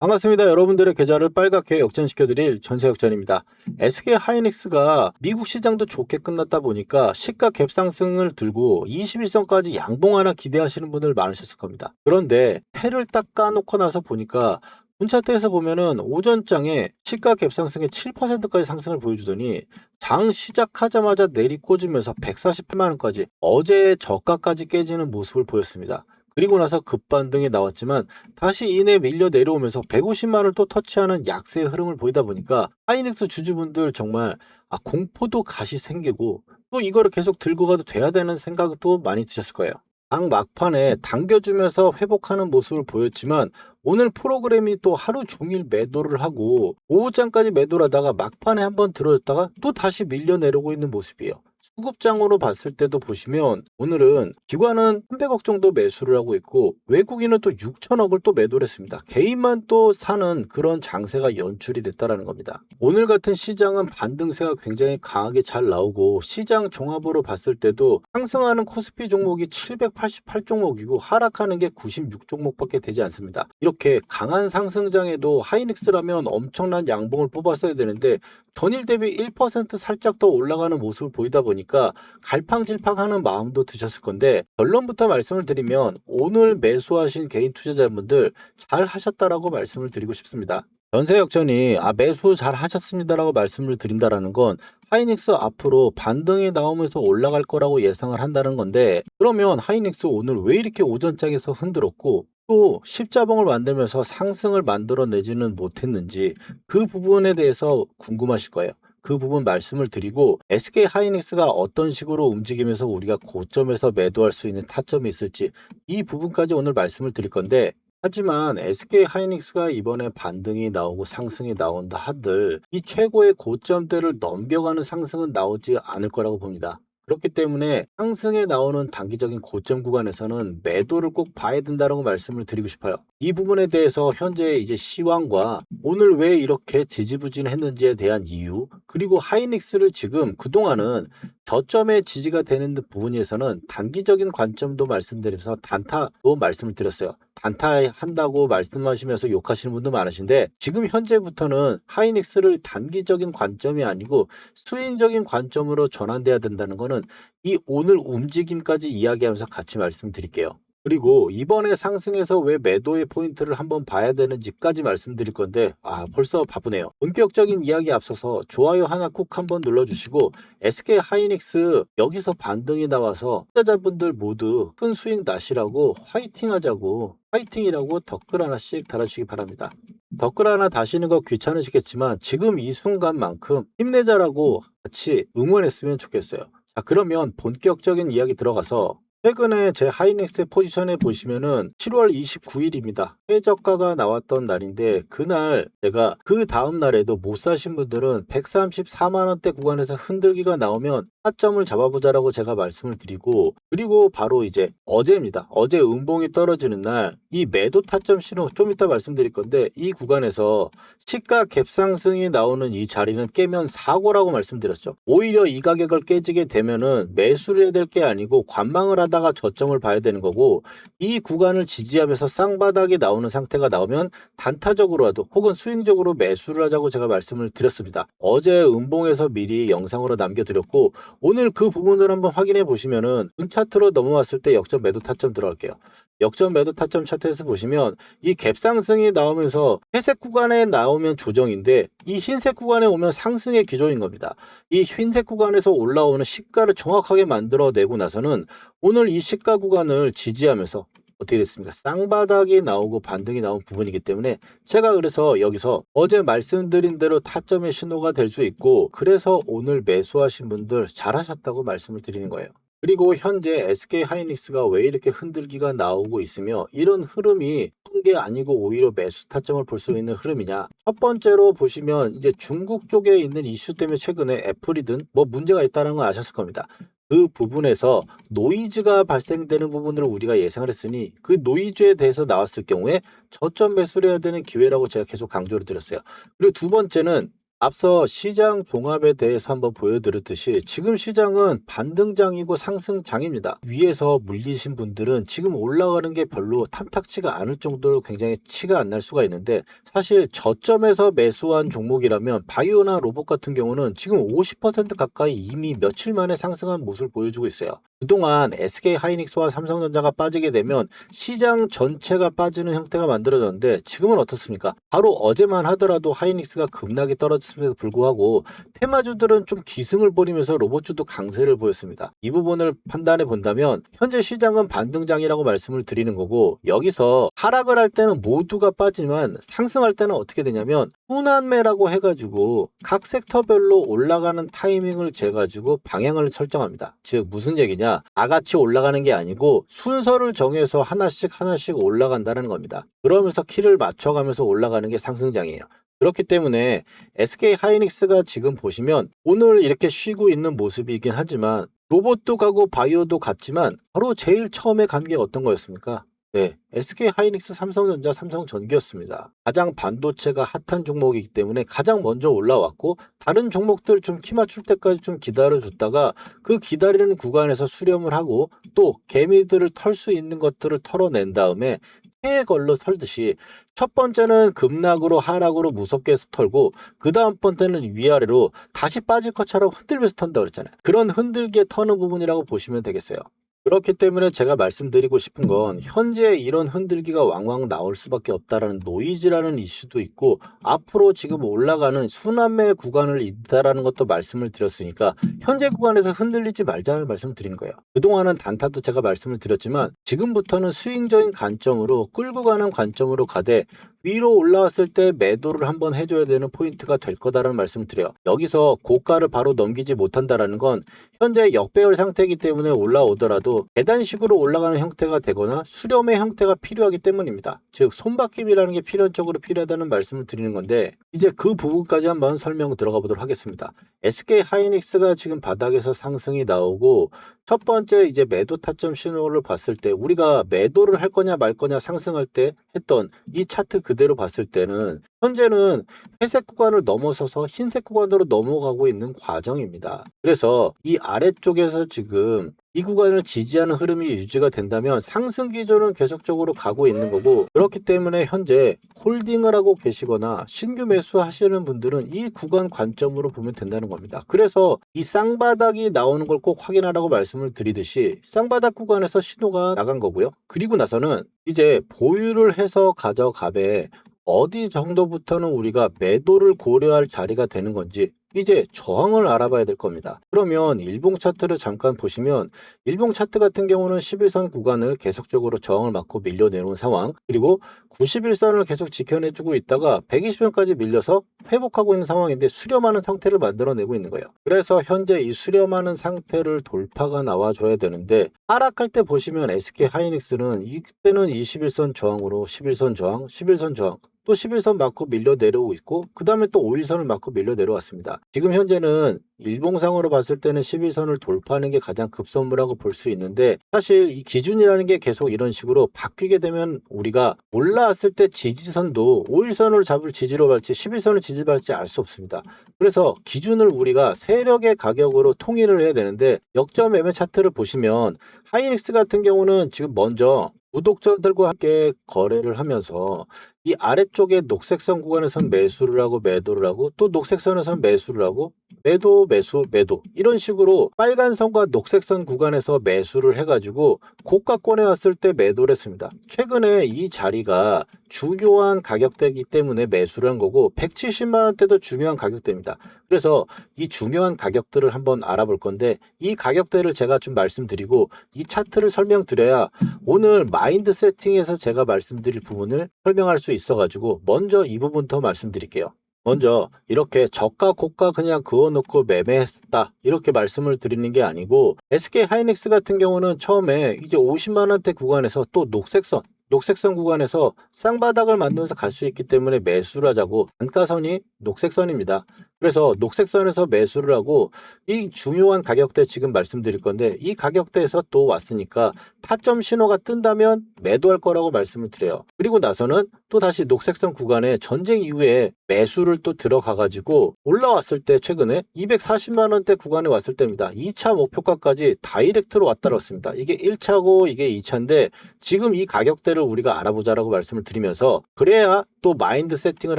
반갑습니다. 여러분들의 계좌를 빨갛게 역전시켜드릴 전세역전입니다. SK 하이닉스가 미국 시장도 좋게 끝났다 보니까 시가 갭상승을 들고 21선까지 양봉하나 기대하시는 분들 많으셨을 겁니다. 그런데 패를 딱 까놓고 나서 보니까 분차트에서 보면은 오전장에 시가 갭상승의 7%까지 상승을 보여주더니 장 시작하자마자 내리꽂으면서 148만 원까지 어제의 저가까지 깨지는 모습을 보였습니다. 그리고 나서 급반등이 나왔지만 다시 이내 밀려 내려오면서 150만 원을 또 터치하는 약세의 흐름을 보이다 보니까 하이닉스 주주분들 정말 공포도 가시 생기고 또 이거를 계속 들고 가도 돼야 되는 생각도 많이 드셨을 거예요. 장 막판에 당겨주면서 회복하는 모습을 보였지만 오늘 프로그램이 또 하루 종일 매도를 하고 오후장까지 매도를 하다가 막판에 한번 들어졌다가 또 다시 밀려 내려오고 있는 모습이에요. 수급장으로 봤을 때도 보시면 오늘은 기관은 300억 정도 매수를 하고 있고 외국인은 또 6천억을 또 매도를 했습니다. 개인만 또 사는 그런 장세가 연출이 됐다라는 겁니다. 오늘 같은 시장은 반등세가 굉장히 강하게 잘 나오고 시장 종합으로 봤을 때도 상승하는 코스피 종목이 788 종목이고 하락하는 게 96 종목밖에 되지 않습니다. 이렇게 강한 상승장에도 하이닉스라면 엄청난 양봉을 뽑았어야 되는데 전일 대비 1% 살짝 더 올라가는 모습을 보이다 보니까 갈팡질팡하는 마음도 드셨을 건데 결론부터 말씀을 드리면 오늘 매수하신 개인 투자자분들 잘 하셨다라고 말씀을 드리고 싶습니다. 전세 역전이 매수 잘 하셨습니다라고 말씀을 드린다라는 건 하이닉스 앞으로 반등이 나오면서 올라갈 거라고 예상을 한다는 건데 그러면 하이닉스 오늘 왜 이렇게 오전장에서 흔들었고 또 십자봉을 만들면서 상승을 만들어내지는 못했는지 그 부분에 대해서 궁금하실 거예요. 그 부분 말씀을 드리고 SK 하이닉스가 어떤 식으로 움직이면서 우리가 고점에서 매도할 수 있는 타점이 있을지 이 부분까지 오늘 말씀을 드릴 건데 하지만 SK 하이닉스가 이번에 반등이 나오고 상승이 나온다 한들 이 최고의 고점대를 넘겨가는 상승은 나오지 않을 거라고 봅니다. 그렇기 때문에 상승에 나오는 단기적인 고점 구간에서는 매도를 꼭 봐야 된다고 말씀을 드리고 싶어요. 이 부분에 대해서 현재 이제 시황과 오늘 왜 이렇게 지지부진했는지에 대한 이유 그리고 하이닉스를 지금 그동안은 저점의 지지가 되는 부분에서는 단기적인 관점도 말씀드리면서 단타도 말씀을 드렸어요. 단타한다고 말씀하시면서 욕하시는 분도 많으신데 지금 현재부터는 하이닉스를 단기적인 관점이 아니고 수익적인 관점으로 전환돼야 된다는 거는 이 오늘 움직임까지 이야기하면서 같이 말씀드릴게요. 그리고 이번에 상승해서 왜 매도의 포인트를 한번 봐야 되는지까지 말씀드릴 건데 벌써 바쁘네요. 본격적인 이야기 앞서서 좋아요 하나 꼭 한번 눌러주시고 SK 하이닉스 여기서 반등이 나와서 투자자분들 모두 큰 수익 나시라고 화이팅 하자고 화이팅이라고 댓글 하나씩 달아주시기 바랍니다. 댓글 하나 다시는 거 귀찮으시겠지만 지금 이 순간만큼 힘내자라고 같이 응원했으면 좋겠어요. 자, 그러면 본격적인 이야기 들어가서 최근에 제 하이닉스의 포지션에 보시면은 7월 29일입니다. 최저가가 나왔던 날인데 그날 제가 그 다음 날에도 못 사신 분들은 134만 원대 구간에서 흔들기가 나오면 타점을 잡아보자라고 제가 말씀을 드리고 그리고 바로 이제 어제입니다. 어제 음봉이 떨어지는 날 이 매도 타점 신호 좀 이따 말씀드릴 건데 이 구간에서 시가 갭상승이 나오는 이 자리는 깨면 사고라고 말씀드렸죠. 오히려 이 가격을 깨지게 되면은 매수를 해야 될 게 아니고 관망을 하다가 저점을 봐야 되는 거고 이 구간을 지지하면서 쌍바닥이 나오는 상태가 나오면 단타적으로라도 혹은 스윙적으로 매수를 하자고 제가 말씀을 드렸습니다. 어제 음봉에서 미리 영상으로 남겨드렸고 오늘 그 부분을 한번 확인해 보시면은 차트로 넘어왔을 때 역전 매도 타점 들어갈게요. 역전 매도 타점 차트에서 보시면 이 갭상승이 나오면서 회색 구간에 나오면 조정인데 이 흰색 구간에 오면 상승의 기조인 겁니다. 이 흰색 구간에서 올라오는 시가를 정확하게 만들어내고 나서는 오늘 이 시가 구간을 지지하면서 어떻게 됐습니까? 쌍바닥이 나오고 반등이 나온 부분이기 때문에 제가 그래서 여기서 어제 말씀드린 대로 타점의 신호가 될 수 있고 그래서 오늘 매수하신 분들 잘하셨다고 말씀을 드리는 거예요. 그리고 현재 SK 하이닉스가 왜 이렇게 흔들기가 나오고 있으며 이런 흐름이 게 아니고 오히려 매수 타점을 볼 수 있는 흐름이냐. 첫 번째로 보시면 이제 중국 쪽에 있는 이슈 때문에 최근에 애플이든 뭐 문제가 있다는 걸 아셨을 겁니다. 그 부분에서 노이즈가 발생되는 부분을 우리가 예상을 했으니 그 노이즈에 대해서 나왔을 경우에 저점 매수를 해야 되는 기회라고 제가 계속 강조를 드렸어요. 그리고 두 번째는 앞서 시장 종합에 대해서 한번 보여드렸듯이 지금 시장은 반등장이고 상승장입니다. 위에서 물리신 분들은 지금 올라가는 게 별로 탐탁치가 않을 정도로 굉장히 치가 안 날 수가 있는데, 사실 저점에서 매수한 종목이라면 바이오나 로봇 같은 경우는 지금 50% 가까이 이미 며칠 만에 상승한 모습을 보여주고 있어요. 그동안 SK 하이닉스와 삼성전자가 빠지게 되면 시장 전체가 빠지는 형태가 만들어졌는데, 지금은 어떻습니까? 바로 어제만 하더라도 하이닉스가 급락이 떨어졌음에도 불구하고 테마주들은 좀 기승을 벌이면서 로봇주도 강세를 보였습니다. 이 부분을 판단해 본다면 현재 시장은 반등장이라고 말씀을 드리는 거고, 여기서 하락을 할 때는 모두가 빠지만 상승할 때는 어떻게 되냐면 순환매라고 해가지고 각 섹터별로 올라가는 타이밍을 재가지고 방향을 설정합니다. 즉 무슨 얘기냐, 다 같이 올라가는 게 아니고 순서를 정해서 하나씩 하나씩 올라간다는 겁니다. 그러면서 키를 맞춰가면서 올라가는 게 상승장이에요. 그렇기 때문에 SK 하이닉스가 지금 보시면 오늘 이렇게 쉬고 있는 모습이긴 하지만, 로봇도 가고 바이오도 갔지만 바로 제일 처음에 간 게 어떤 거였습니까? 네, SK 하이닉스, 삼성전자, 삼성전기였습니다. 가장 반도체가 핫한 종목이기 때문에 가장 먼저 올라왔고, 다른 종목들 좀 키 맞출 때까지 좀 기다려줬다가 그 기다리는 구간에서 수렴을 하고 또 개미들을 털 수 있는 것들을 털어낸 다음에 해에 걸러 털듯이 첫 번째는 급락으로 하락으로 무섭게 해서 털고, 그 다음 번째는 위아래로 다시 빠질 것처럼 흔들면서 턴다 그랬잖아요. 그런 흔들기에 터는 부분이라고 보시면 되겠어요. 그렇기 때문에 제가 말씀드리고 싶은 건, 현재 이런 흔들기가 왕왕 나올 수밖에 없다라는 노이즈라는 이슈도 있고, 앞으로 지금 올라가는 순환매 구간을 있다라는 것도 말씀을 드렸으니까 현재 구간에서 흔들리지 말자는 말씀을 드린 거예요. 그동안은 단타도 제가 말씀을 드렸지만 지금부터는 스윙적인 관점으로 끌고 가는 관점으로 가되, 위로 올라왔을 때 매도를 한번 해줘야 되는 포인트가 될 거다라는 말씀을 드려요. 여기서 고가를 바로 넘기지 못한다라는 건 현재 역배열 상태이기 때문에 올라오더라도 계단식으로 올라가는 형태가 되거나 수렴의 형태가 필요하기 때문입니다. 즉 손바뀜이라는 게 필연적으로 필요하다는 말씀을 드리는 건데, 이제 그 부분까지 한번 설명 들어가 보도록 하겠습니다. SK 하이닉스가 지금 바닥에서 상승이 나오고 첫 번째 이제 매도 타점 신호를 봤을 때, 우리가 매도를 할 거냐 말 거냐 상승할 때 했던 이 차트 그대로 봤을 때는 현재는 회색 구간을 넘어서서 흰색 구간으로 넘어가고 있는 과정입니다. 그래서 이 아래쪽에서 지금 이 구간을 지지하는 흐름이 유지가 된다면 상승 기조는 계속적으로 가고 있는 거고, 그렇기 때문에 현재 홀딩을 하고 계시거나 신규 매수하시는 분들은 이 구간 관점으로 보면 된다는 겁니다. 그래서 이 쌍바닥이 나오는 걸 꼭 확인하라고 말씀을 드리듯이 쌍바닥 구간에서 신호가 나간 거고요. 그리고 나서는 이제 보유를 해서 가져가되 어디 정도부터는 우리가 매도를 고려할 자리가 되는 건지 이제 저항을 알아봐야 될 겁니다. 그러면 일봉 차트를 잠깐 보시면, 일봉 차트 같은 경우는 11선 구간을 계속적으로 저항을 맞고 밀려 내려온 상황, 그리고 91선을 계속 지켜내주고 있다가 120선까지 밀려서 회복하고 있는 상황인데 수렴하는 상태를 만들어내고 있는 거예요. 그래서 현재 이 수렴하는 상태를 돌파가 나와줘야 되는데, 하락할 때 보시면 SK 하이닉스는 이때는 21선 저항으로 11선 저항, 11선 저항, 또 11선 맞고 밀려 내려오고 있고, 그 다음에 또 5일선을 맞고 밀려 내려왔습니다. 지금 현재는 일봉상으로 봤을 때는 11선을 돌파하는 게 가장 급선무라고 볼 수 있는데, 사실 이 기준이라는 게 계속 이런 식으로 바뀌게 되면 우리가 올라왔을 때 지지선도 5일선을 잡을 지지로 갈지 11선을 지지로 갈지 알 수 없습니다. 그래서 기준을 우리가 세력의 가격으로 통일을 해야 되는데, 역전 매매 차트를 보시면 하이닉스 같은 경우는 지금 먼저 구독자들과 함께 거래를 하면서 이 아래쪽에 녹색선 구간에선 매수를 하고 매도를 하고, 또 녹색선에선 매수를 하고 매도 매수 매도, 이런 식으로 빨간 선과 녹색선 구간에서 매수를 해가지고 고가권에 왔을 때 매도를 했습니다. 최근에 이 자리가 중요한 가격대이기 때문에 매수를 한 거고, 170만 원대도 중요한 가격대입니다. 그래서 이 중요한 가격들을 한번 알아볼 건데, 이 가격대를 제가 좀 말씀드리고 이 차트를 설명드려야 오늘 마인드 세팅에서 제가 말씀드릴 부분을 설명할 수 있어가지고 먼저 이 부분부터 말씀드릴게요. 먼저 이렇게 저가 고가 그냥 그어놓고 매매했다 이렇게 말씀을 드리는 게 아니고, SK 하이닉스 같은 경우는 처음에 이제 50만 원대 구간에서 또 녹색선 구간에서 쌍바닥을 만들면서 갈 수 있기 때문에 매수를 하자고, 단가선이 녹색선입니다. 그래서 녹색선에서 매수를 하고 이 중요한 가격대 지금 말씀드릴 건데 이 가격대에서 또 왔으니까 타점 신호가 뜬다면 매도할 거라고 말씀을 드려요. 그리고 나서는 또 다시 녹색선 구간에 전쟁 이후에 매수를 또 들어가 가지고 올라왔을 때 최근에 240만 원대 구간에 왔을 때입니다. 2차 목표가까지 다이렉트로 왔다랐습니다. 이게 1차고 이게 2차인데 지금 이 가격대를 우리가 알아보자라고 말씀을 드리면서 그래야 또 마인드 세팅을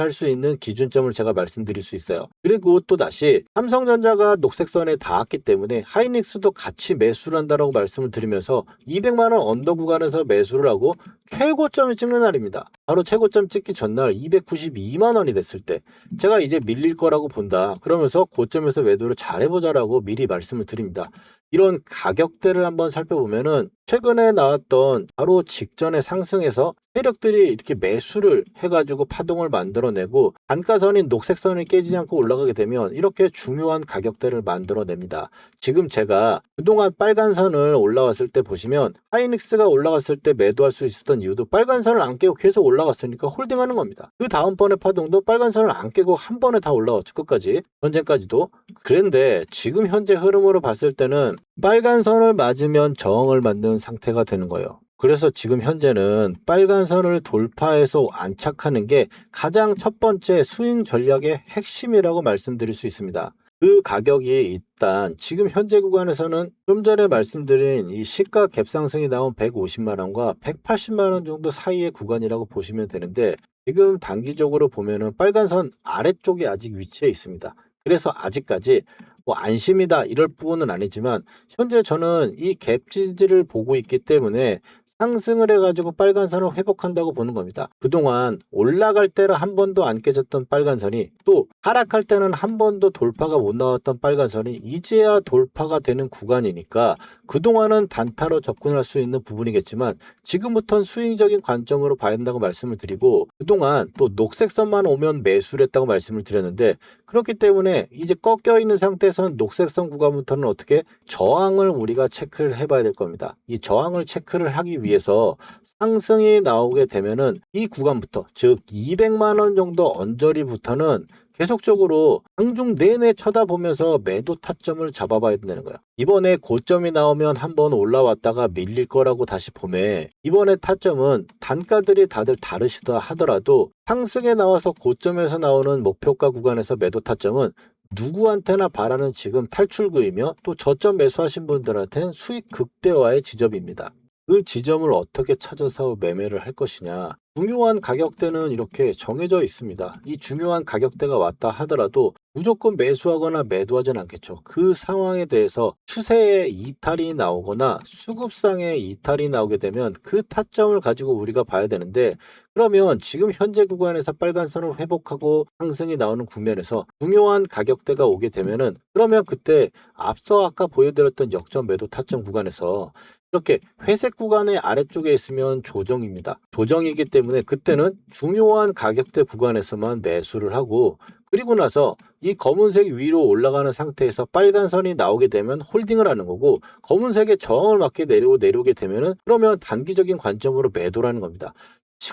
할 수 있는 기준점을 제가 말씀드릴 수 있어요. 그리고 또 다시 삼성전자가 녹색선에 닿았기 때문에 하이닉스도 같이 매수를 한다라고 말씀을 드리면서 200만 원 언더 구간에서 매수를 하고 최고점을 찍는 날입니다. 바로 최고점 찍기 전날 292만 원이 됐을 때 제가 이제 밀릴 거라고 본다. 그러면서 고점에서 매도를 잘해보자라고 미리 말씀을 드립니다. 이런 가격대를 한번 살펴보면은 최근에 나왔던 바로 직전에 상승해서 세력들이 이렇게 매수를 해가지고 파동을 만들어내고 단가선인 녹색선이 깨지지 않고 올라가게 되면 이렇게 중요한 가격대를 만들어냅니다. 지금 제가 그동안 빨간 선을 올라왔을 때 보시면 하이닉스가 올라갔을 때 매도할 수 있었던 이유도 빨간 선을 안 깨고 계속 올라갔으니까 홀딩하는 겁니다. 그 다음번에 파동도 빨간 선을 안 깨고 한 번에 다 올라왔죠. 끝까지 전쟁까지도. 그런데 지금 현재 흐름으로 봤을 때는 빨간 선을 맞으면 저항을 맞는 상태가 되는 거예요. 그래서 지금 현재는 빨간 선을 돌파해서 안착하는 게 가장 첫 번째 스윙 전략의 핵심이라고 말씀드릴 수 있습니다. 그 가격이 일단 지금 현재 구간에서는 좀 전에 말씀드린 이 시가 갭상승이 나온 150만 원과 180만 원 정도 사이의 구간이라고 보시면 되는데 지금 단기적으로 보면은 빨간 선 아래쪽에 아직 위치해 있습니다. 그래서 아직까지 뭐 안심이다 이럴 부분은 아니지만 현재 저는 이 갭 지지를 보고 있기 때문에 상승을 해가지고 빨간선을 회복한다고 보는 겁니다. 그동안 올라갈 때는 한 번도 안 깨졌던 빨간선이 또 하락할 때는 한 번도 돌파가 못 나왔던 빨간선이 이제야 돌파가 되는 구간이니까 그동안은 단타로 접근할 수 있는 부분이겠지만 지금부터는 스윙적인 관점으로 봐야 한다고 말씀을 드리고 그동안 또 녹색선만 오면 매수를 했다고 말씀을 드렸는데 그렇기 때문에 이제 꺾여 있는 상태에서는 녹색선 구간부터는 어떻게 저항을 우리가 체크를 해봐야 될 겁니다. 이 저항을 체크를 하기 위해서 상승이 나오게 되면은 이 구간부터 즉 200만 원 정도 언저리부터는 계속적으로 상중 내내 쳐다보면서 매도 타점을 잡아봐야 된다는 거예요. 이번에 고점이 나오면 한번 올라왔다가 밀릴 거라고 다시 보매 이번에 타점은 단가들이 다들 다르시다 하더라도 상승에 나와서 고점에서 나오는 목표가 구간에서 매도 타점은 누구한테나 바라는 지금 탈출구이며 또 저점 매수하신 분들한테는 수익 극대화의 지점입니다. 그 지점을 어떻게 찾아서 매매를 할 것이냐. 중요한 가격대는 이렇게 정해져 있습니다. 이 중요한 가격대가 왔다 하더라도 무조건 매수하거나 매도하진 않겠죠. 그 상황에 대해서 추세의 이탈이 나오거나 수급상의 이탈이 나오게 되면 그 타점을 가지고 우리가 봐야 되는데 그러면 지금 현재 구간에서 빨간 선을 회복하고 상승이 나오는 국면에서 중요한 가격대가 오게 되면은 그러면 그때 앞서 아까 보여드렸던 역전 매도 타점 구간에서 이렇게 회색 구간의 아래쪽에 있으면 조정입니다. 조정이기 때문에 그때는 중요한 가격대 구간에서만 매수를 하고 그리고 나서 이 검은색 위로 올라가는 상태에서 빨간 선이 나오게 되면 홀딩을 하는 거고 검은색의 저항을 맞게 내려오게 되면은 그러면 단기적인 관점으로 매도라는 겁니다.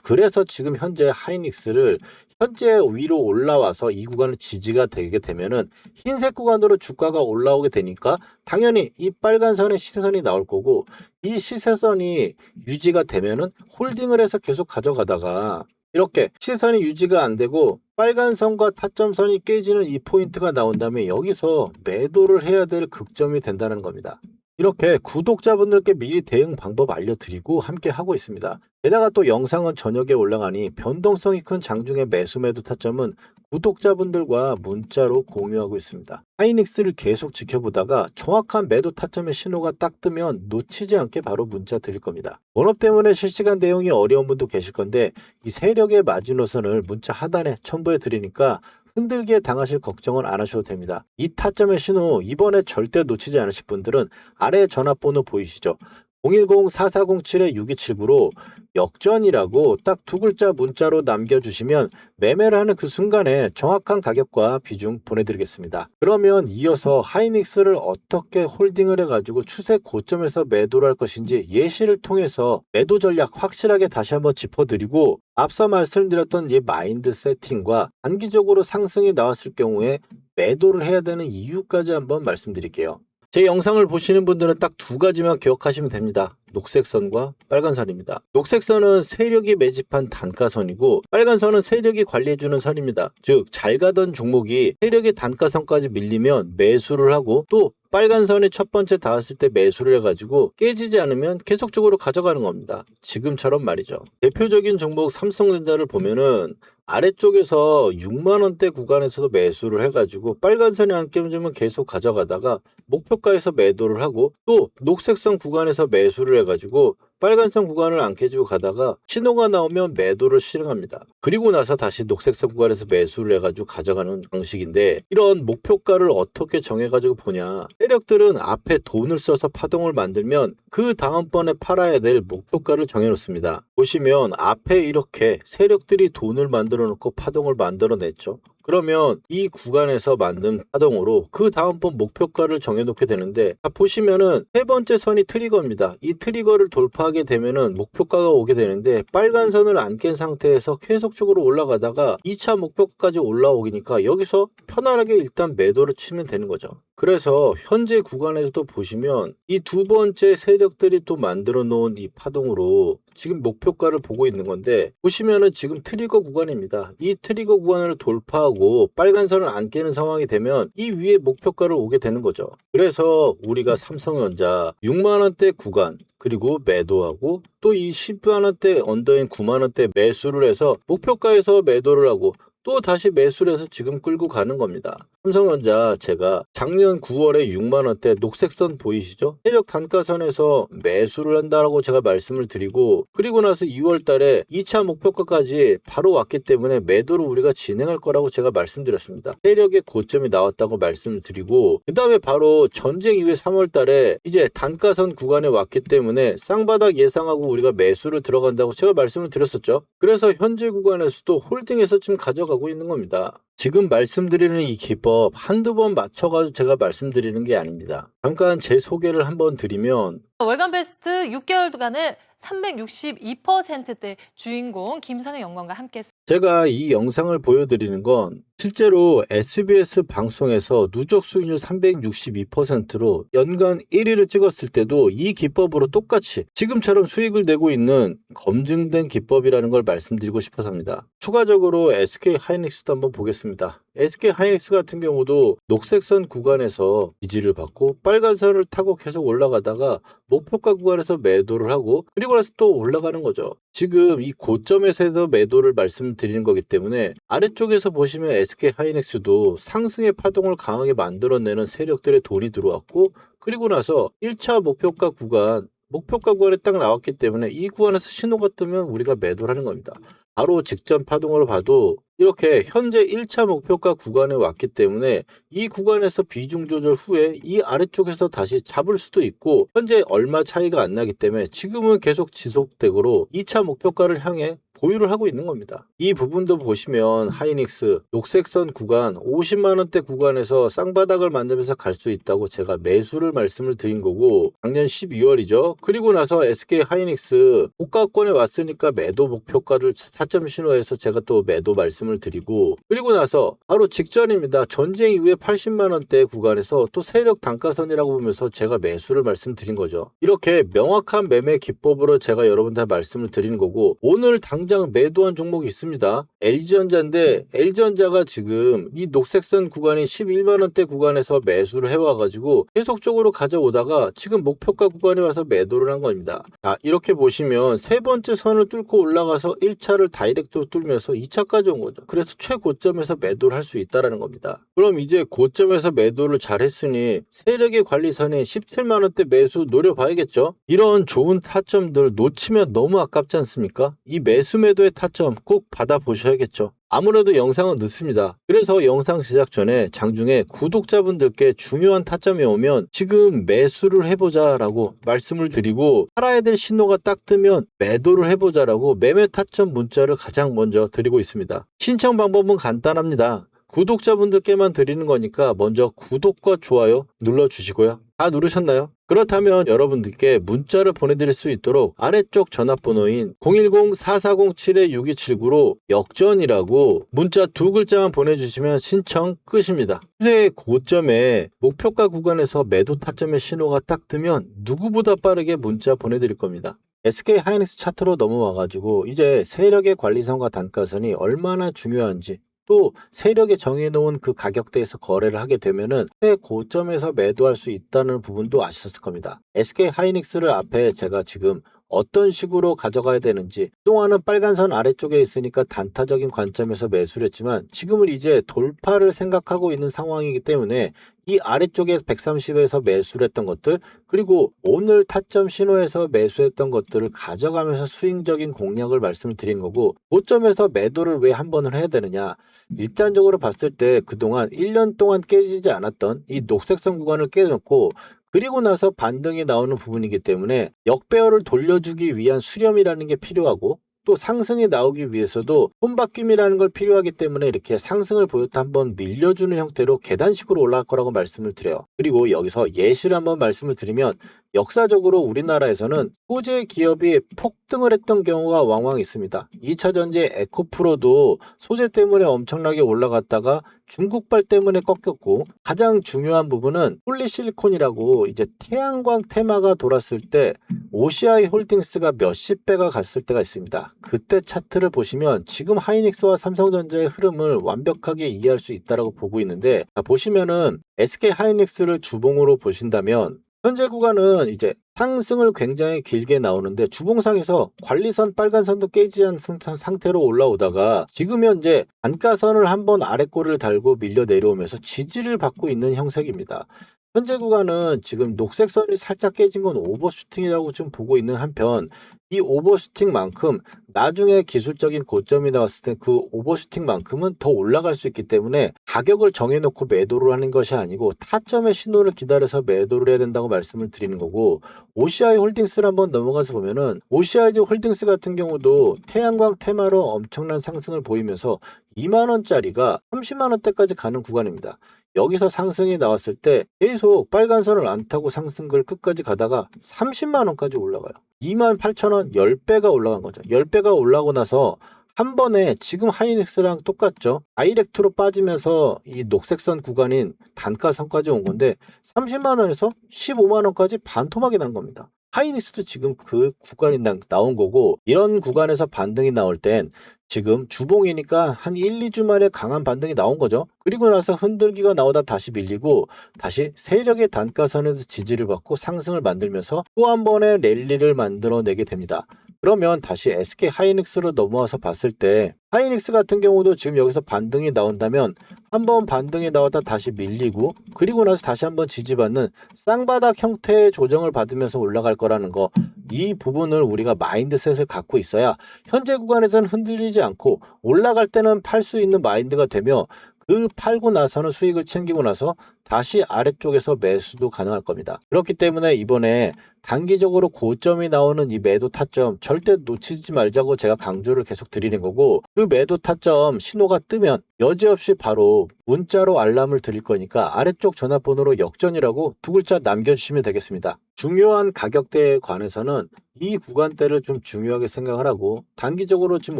그래서 지금 현재 하이닉스를 현재 위로 올라와서 이 구간을 지지가 되게 되면은 흰색 구간으로 주가가 올라오게 되니까 당연히 이 빨간 선의 시세선이 나올 거고 이 시세선이 유지가 되면은 홀딩을 해서 계속 가져가다가 이렇게 시세선이 유지가 안 되고 빨간 선과 타점선이 깨지는 이 포인트가 나온 다음에 여기서 매도를 해야 될 극점이 된다는 겁니다. 이렇게 구독자분들께 미리 대응 방법 알려드리고 함께 하고 있습니다. 게다가 또 영상은 저녁에 올라가니 변동성이 큰 장중의 매수 매도 타점은 구독자분들과 문자로 공유하고 있습니다. 하이닉스를 계속 지켜보다가 정확한 매도 타점의 신호가 딱 뜨면 놓치지 않게 바로 문자 드릴 겁니다. 본업 때문에 실시간 대응이 어려운 분도 계실 건데 이 세력의 마지노선을 문자 하단에 첨부해 드리니까 흔들게 당하실 걱정은 안 하셔도 됩니다. 이 타점의 신호 이번에 절대 놓치지 않으실 분들은 아래 전화번호 보이시죠? 010-4407-6279로 역전이라고 딱 두 글자 문자로 남겨주시면 매매를 하는 그 순간에 정확한 가격과 비중 보내드리겠습니다. 그러면 이어서 하이닉스를 어떻게 홀딩을 해가지고 추세 고점에서 매도를 할 것인지 예시를 통해서 매도 전략 확실하게 다시 한번 짚어드리고 앞서 말씀드렸던 이 마인드 세팅과 단기적으로 상승이 나왔을 경우에 매도를 해야 되는 이유까지 한번 말씀드릴게요. 제 영상을 보시는 분들은 딱 두 가지만 기억하시면 됩니다. 녹색선과 빨간선입니다. 녹색선은 세력이 매집한 단가선이고 빨간선은 세력이 관리해주는 선입니다. 즉 잘 가던 종목이 세력의 단가선까지 밀리면 매수를 하고 또 빨간선이 첫 번째 닿았을 때 매수를 해가지고 깨지지 않으면 계속적으로 가져가는 겁니다. 지금처럼 말이죠. 대표적인 종목 삼성전자를 보면은 아래쪽에서 6만원대 구간에서도 매수를 해가지고 빨간선이 안 깨지면 계속 가져가다가 목표가에서 매도를 하고 또 녹색선 구간에서 매수를 해가지고 빨간선 구간을 안 깨지고 가다가 신호가 나오면 매도를 실행합니다. 그리고 나서 다시 녹색선 구간에서 매수를 해가지고 가져가는 방식인데 이런 목표가를 어떻게 정해가지고 보냐. 세력들은 앞에 돈을 써서 파동을 만들면 그 다음번에 팔아야 될 목표가를 정해놓습니다. 보시면 앞에 이렇게 세력들이 돈을 만들어 놓고 파동을 만들어냈죠. 그러면 이 구간에서 만든 파동으로 그 다음번 목표가를 정해놓게 되는데 보시면은 세 번째 선이 트리거입니다. 이 트리거를 돌파하게 되면은 목표가가 오게 되는데 빨간 선을 안 깬 상태에서 계속적으로 올라가다가 2차 목표가까지 올라오기니까 여기서 편안하게 일단 매도를 치면 되는 거죠. 그래서 현재 구간에서도 보시면 이 두 번째 세력들이 또 만들어 놓은 이 파동으로 지금 목표가를 보고 있는 건데 보시면은 지금 트리거 구간입니다. 이 트리거 구간을 돌파하고 빨간 선을 안 깨는 상황이 되면 이 위에 목표가를 오게 되는 거죠. 그래서 우리가 삼성전자 6만원대 구간 그리고 매도하고 또 이 10만원대 언더인 9만원대 매수를 해서 목표가에서 매도를 하고 또 다시 매수를 해서 지금 끌고 가는 겁니다. 삼성전자 제가 작년 9월에 6만원대 녹색선 보이시죠? 세력 단가선에서 매수를 한다라고 제가 말씀을 드리고 그리고 나서 2월 달에 2차 목표가까지 바로 왔기 때문에 매도를 우리가 진행할 거라고 제가 말씀드렸습니다. 세력의 고점이 나왔다고 말씀을 드리고 그 다음에 바로 전쟁 이후에 3월 달에 이제 단가선 구간에 왔기 때문에 쌍바닥 예상하고 우리가 매수를 들어간다고 제가 말씀을 드렸었죠. 그래서 현재 구간에서도 홀딩해서 지금 가져가고 있는 겁니다. 지금 말씀드리는 이 기법 한두 번 맞춰가지고 제가 말씀드리는 게 아닙니다. 잠깐 제 소개를 한번 드리면 월간 베스트 6개월간을 362%대 주인공 김선영 연구원과 함께 제가 이 영상을 보여드리는 건 실제로 SBS 방송에서 누적 수익률 362%로 연간 1위를 찍었을 때도 이 기법으로 똑같이 지금처럼 수익을 내고 있는 검증된 기법이라는 걸 말씀드리고 싶어서입니다. 추가적으로 SK 하이닉스도 한번 보겠습니다. SK 하이닉스 같은 경우도 녹색선 구간에서 지지를 받고 빨간선을 타고 계속 올라가다가 목표가 구간에서 매도를 하고 그리고 나서 또 올라가는 거죠. 지금 이 고점에서 매도를 말씀드리는 거기 때문에 아래쪽에서 보시면 SK 하이닉스도 상승의 파동을 강하게 만들어내는 세력들의 돈이 들어왔고 그리고 나서 1차 목표가 구간에 딱 나왔기 때문에 이 구간에서 신호가 뜨면 우리가 매도를 하는 겁니다. 바로 직전 파동으로 봐도 이렇게 현재 1차 목표가 구간에 왔기 때문에 이 구간에서 비중 조절 후에 이 아래쪽에서 다시 잡을 수도 있고 현재 얼마 차이가 안 나기 때문에 지금은 계속 지속되고 2차 목표가를 향해 보유를 하고 있는 겁니다. 이 부분도 보시면 하이닉스 녹색선 구간 50만원대 구간에서 쌍바닥을 만들면서 갈 수 있다고 제가 매수를 말씀을 드린 거고 작년 12월이죠. 그리고 나서 SK 하이닉스 고가권에 왔으니까 매도 목표가를 4점 신호해서 제가 또 매도 말씀을 드리고 그리고 나서 바로 직전입니다. 전쟁 이후에 80만원대 구간에서 또 세력 단가선이라고 보면서 제가 매수를 말씀드린 거죠. 이렇게 명확한 매매 기법으로 제가 여러분들 말씀을 드리는 거고 오늘 당장 매도한 종목이 있습니다. LG전자인데 LG전자가 지금 이 녹색선 구간이 11만원대 구간에서 매수를 해와가지고 계속적으로 가져오다가 지금 목표가 구간에 와서 매도를 한 겁니다. 자, 이렇게 보시면 세 번째 선을 뚫고 올라가서 1차를 다이렉트로 뚫면서 2차까지 온 거죠. 그래서 최고점에서 매도를 할 수 있다는 겁니다. 그럼 이제 고점에서 매도를 잘 했으니 세력의 관리선인 17만원대 매수 노려봐야겠죠. 이런 좋은 타점들 놓치면 너무 아깝지 않습니까? 이 매도의 타점 꼭 받아보셔야겠죠. 아무래도 영상은 늦습니다. 그래서 영상 제작 전에 장중에 구독자분들께 중요한 타점이 오면 지금 매수를 해보자 라고 말씀을 드리고 팔아야 될 신호가 딱 뜨면 매도를 해보자 라고 매매 타점 문자를 가장 먼저 드리고 있습니다. 신청 방법은 간단합니다. 구독자분들께만 드리는 거니까 먼저 구독과 좋아요 눌러주시고요. 다 누르셨나요? 그렇다면 여러분들께 문자를 보내드릴 수 있도록 아래쪽 전화번호인 010-4407-6279로 역전이라고 문자 2글자만 보내주시면 신청 끝입니다. 시대의 고점에 목표가 구간에서 매도 타점의 신호가 딱 뜨면 누구보다 빠르게 문자 보내드릴 겁니다. SK 하이닉스 차트로 넘어와가지고 이제 세력의 관리선과 단가선이 얼마나 중요한지, 또 세력이 정해놓은 그 가격대에서 거래를 하게 되면은 고점에서 매도할 수 있다는 부분도 아셨을 겁니다. SK 하이닉스를 앞에 제가 지금 어떤 식으로 가져가야 되는지, 그동안은 빨간선 아래쪽에 있으니까 단타적인 관점에서 매수를 했지만 지금은 이제 돌파를 생각하고 있는 상황이기 때문에 이 아래쪽에 130에서 매수를 했던 것들, 그리고 오늘 타점 신호에서 매수했던 것들을 가져가면서 스윙적인 공략을 말씀을 드린 거고, 고점에서 매도를 왜 한 번을 해야 되느냐, 일단적으로 봤을 때 그동안 1년 동안 깨지지 않았던 이 녹색선 구간을 깨놓고 그리고 나서 반등이 나오는 부분이기 때문에 역배열을 돌려주기 위한 수렴이라는 게 필요하고, 또 상승이 나오기 위해서도 손바뀜이라는 걸 필요하기 때문에 이렇게 상승을 보였다 한번 밀려주는 형태로 계단식으로 올라갈 거라고 말씀을 드려요. 그리고 여기서 예시를 한번 말씀을 드리면, 역사적으로 우리나라에서는 소재 기업이 폭등을 했던 경우가 왕왕 있습니다. 2차 전지 에코프로도 소재 때문에 엄청나게 올라갔다가 중국발 때문에 꺾였고, 가장 중요한 부분은 폴리실리콘이라고 이제 태양광 테마가 돌았을 때 OCI 홀딩스가 몇십 배가 갔을 때가 있습니다. 그때 차트를 보시면 지금 하이닉스와 삼성전자의 흐름을 완벽하게 이해할 수 있다고 보고 있는데, 보시면은 SK 하이닉스를 주봉으로 보신다면 현재 구간은 이제 상승을 굉장히 길게 나오는데 주봉상에서 관리선 빨간선도 깨지지 않은 상태로 올라오다가 지금 현재 단가선을 한번 아래꼬리를 달고 밀려 내려오면서 지지를 받고 있는 형색입니다. 현재 구간은 지금 녹색선이 살짝 깨진 건 오버슈팅이라고 좀 보고 있는 한편, 이 오버슈팅만큼 나중에 기술적인 고점이 나왔을 때 그 오버슈팅만큼은 더 올라갈 수 있기 때문에 가격을 정해놓고 매도를 하는 것이 아니고 타점의 신호를 기다려서 매도를 해야 된다고 말씀을 드리는 거고, OCI 홀딩스를 한번 넘어가서 보면은 OCI 홀딩스 같은 경우도 태양광 테마로 엄청난 상승을 보이면서 2만원짜리가 30만원대까지 가는 구간입니다. 여기서 상승이 나왔을 때 계속 빨간선을 안 타고 상승을 끝까지 가다가 30만원까지 올라가요. 28,000원 10배가 올라간 거죠. 10배가 올라가고 나서 한 번에 지금 하이닉스랑 똑같죠. 다이렉트로 빠지면서 이 녹색선 구간인 단가선까지 온 건데 30만원에서 15만원까지 반토막이 난 겁니다. 하이닉스도 지금 그 구간이 나온 거고, 이런 구간에서 반등이 나올 땐 지금 주봉이니까 한 1, 2주 만에 강한 반등이 나온 거죠. 그리고 나서 흔들기가 나오다 다시 밀리고 다시 세력의 단가선에서 지지를 받고 상승을 만들면서 또 한 번의 랠리를 만들어내게 됩니다. 그러면 다시 SK 하이닉스로 넘어와서 봤을 때 하이닉스 같은 경우도 지금 여기서 반등이 나온다면 한번 반등이 나왔다 다시 밀리고 그리고 나서 다시 한번 지지받는 쌍바닥 형태의 조정을 받으면서 올라갈 거라는 거, 이 부분을 우리가 마인드셋을 갖고 있어야 현재 구간에서는 흔들리지 않고 올라갈 때는 팔 수 있는 마인드가 되며, 그 팔고 나서는 수익을 챙기고 나서 다시 아래쪽에서 매수도 가능할 겁니다. 그렇기 때문에 이번에 단기적으로 고점이 나오는 이 매도 타점 절대 놓치지 말자고 제가 강조를 계속 드리는 거고, 그 매도 타점 신호가 뜨면 여지없이 바로 문자로 알람을 드릴 거니까 아래쪽 전화번호로 역전이라고 2글자 남겨주시면 되겠습니다. 중요한 가격대에 관해서는 이 구간대를 좀 중요하게 생각을 하고, 단기적으로 지금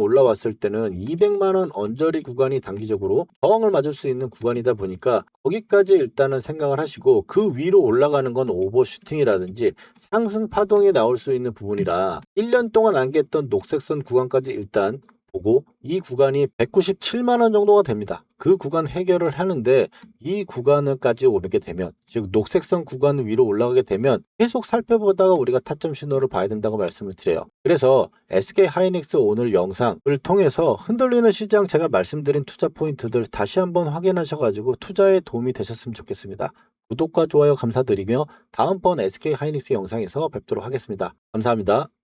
올라왔을 때는 200만원 언저리 구간이 단기적으로 저항을 맞을 수 있는 구간이다 보니까 거기까지 일단은 생각을 하시고, 그 위로 올라가는 건 오버슈팅이라든지 상승 파동이 나올 수 있는 부분이라 1년 동안 안 깼던 녹색선 구간까지 일단 보고, 이 구간이 197만원 정도가 됩니다. 그 구간 해결을 하는데 이 구간을까지 오게 되면, 즉 녹색선 구간 위로 올라가게 되면 계속 살펴보다가 우리가 타점 신호를 봐야 된다고 말씀을 드려요. 그래서 SK 하이닉스 오늘 영상을 통해서 흔들리는 시장 제가 말씀드린 투자 포인트들 다시 한번 확인하셔가지고 투자에 도움이 되셨으면 좋겠습니다. 구독과 좋아요 감사드리며 다음번 SK 하이닉스 영상에서 뵙도록 하겠습니다. 감사합니다.